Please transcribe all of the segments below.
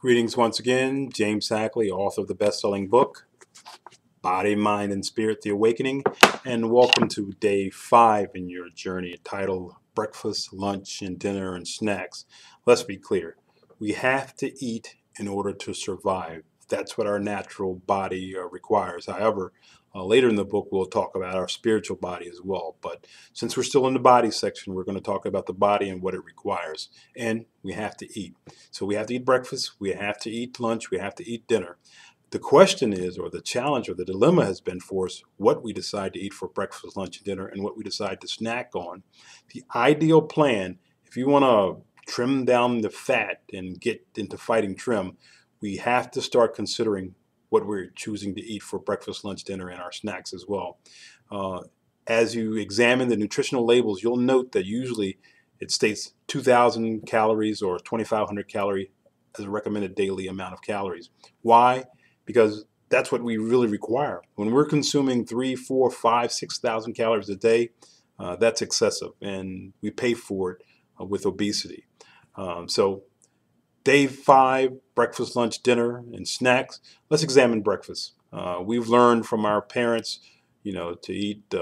Greetings once again. James Hackley, author of the best-selling book, Body, Mind, and Spirit, The Awakening, and welcome to day 5 in your journey titled Breakfast, Lunch, and Dinner and Snacks. Let's be clear. We have to eat in order to survive. That's what our natural body requires. However, later in the book, we'll talk about our spiritual body as well. But since we're still in the body section, we're going to talk about the body and what it requires. And we have to eat. So we have to eat breakfast, we have to eat lunch, we have to eat dinner. The question is, or the challenge or the dilemma has been for us, what we decide to eat for breakfast, lunch, and dinner, and what we decide to snack on. The ideal plan, if you want to trim down the fat and get into fighting trim, we have to start considering what we're choosing to eat for breakfast, lunch, dinner, and our snacks as well. As you examine the nutritional labels, you'll note that usually it states 2,000 calories or 2,500 calories as a recommended daily amount of calories. Why? Because that's what we really require. When we're consuming 3, 4, 5, 6,000 calories a day, that's excessive, and we pay for it with obesity. So day 5, breakfast, lunch, dinner, and snacks. Let's examine breakfast. We've learned from our parents, to eat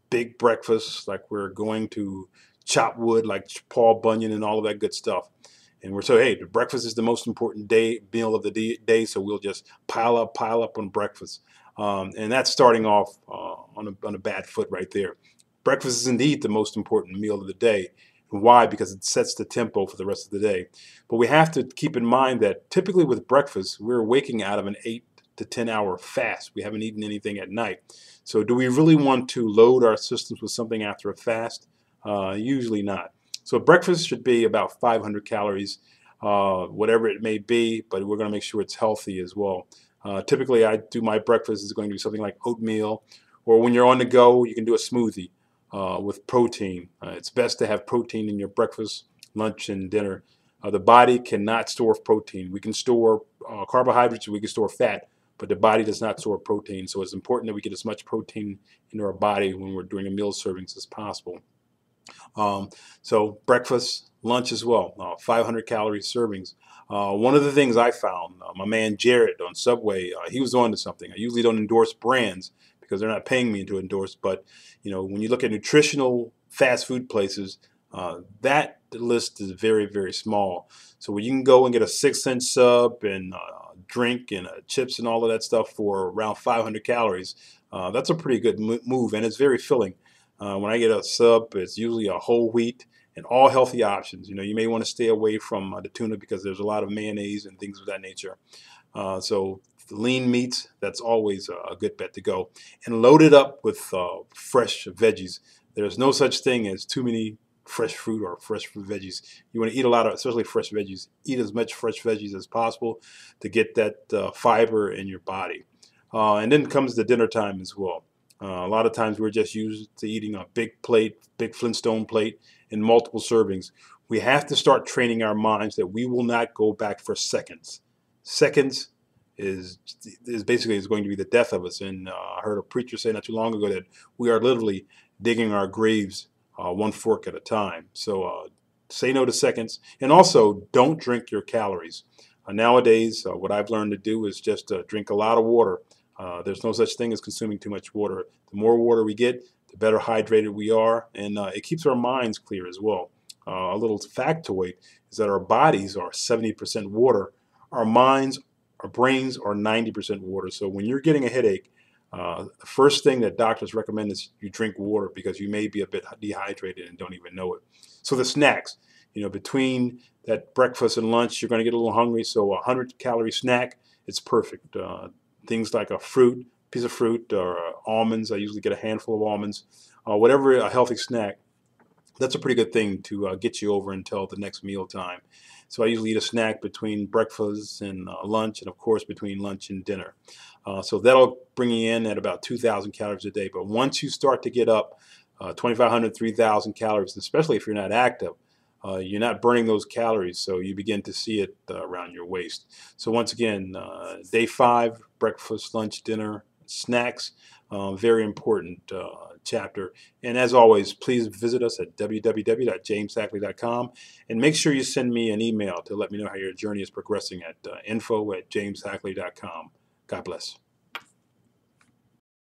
big breakfasts like we're going to chop wood like Paul Bunyan and all of that good stuff. And we're so, hey, the breakfast is the most important meal of the day, so we'll just pile up on breakfast. And that's starting off on a bad foot right there. Breakfast is indeed the most important meal of the day. And why? Because it sets the tempo for the rest of the day. But we have to keep in mind that typically with breakfast, we're waking out of an 8 to 10 hour fast. We haven't eaten anything at night. So do we really want to load our systems with something after a fast? Usually not. So breakfast should be about 500 calories, whatever it may be, but we're going to make sure it's healthy as well. Typically, I do my breakfast is going to be something like oatmeal, or when you're on the go, you can do a smoothie with protein. It's best to have protein in your breakfast, lunch, and dinner. The body cannot store protein. We can store carbohydrates, we can store fat, but the body does not store protein. So it's important that we get as much protein into our body when we're doing a meal servings as possible. So breakfast, lunch as well, 500 calorie servings. One of the things I found, my man Jared on Subway, he was on to something. I usually don't endorse brands because they're not paying me to endorse, but when you look at nutritional fast food places, that list is very, very small. So when you can go and get a 6-cent sub and drink and chips and all of that stuff for around 500 calories, that's a pretty good move, and it's very filling. When I get a sub, it's usually a whole wheat and all healthy options. You may want to stay away from the tuna because there's a lot of mayonnaise and things of that nature. So the lean meats, that's always a good bet to go. And load it up with fresh veggies. There's no such thing as too many fresh fruit or fresh fruit veggies. You want to eat a lot of, especially fresh veggies. Eat as much fresh veggies as possible to get that fiber in your body. And then comes the dinner time as well. A lot of times we're just used to eating a big plate, big Flintstone plate, in multiple servings. We have to start training our minds that we will not go back for seconds. Seconds is basically is going to be the death of us. And I heard a preacher say not too long ago that we are literally digging our graves one fork at a time. So say no to seconds, and also don't drink your calories. Nowadays, what I've learned to do is just drink a lot of water. There's no such thing as consuming too much water. The more water we get, the better hydrated we are, and it keeps our minds clear as well. A little factoid is that our bodies are 70% water. Our minds, our brains are 90% water. So when you're getting a headache, the first thing that doctors recommend is you drink water because you may be a bit dehydrated and don't even know it. So the snacks, between that breakfast and lunch, you're going to get a little hungry. So a 100-calorie snack, it's perfect. Things like a piece of fruit, or almonds. I usually get a handful of almonds. Whatever, a healthy snack, that's a pretty good thing to get you over until the next meal time. So I usually eat a snack between breakfast and lunch, and of course between lunch and dinner. So that'll bring you in at about 2,000 calories a day. But once you start to get up 2,500, 3,000 calories, especially if you're not active, you're not burning those calories, so you begin to see it around your waist. So once again, day 5, breakfast, lunch, dinner, snacks. Very important chapter. And as always, please visit us at www.jameshackley.com and make sure you send me an email to let me know how your journey is progressing at info@jameshackley.com. God bless.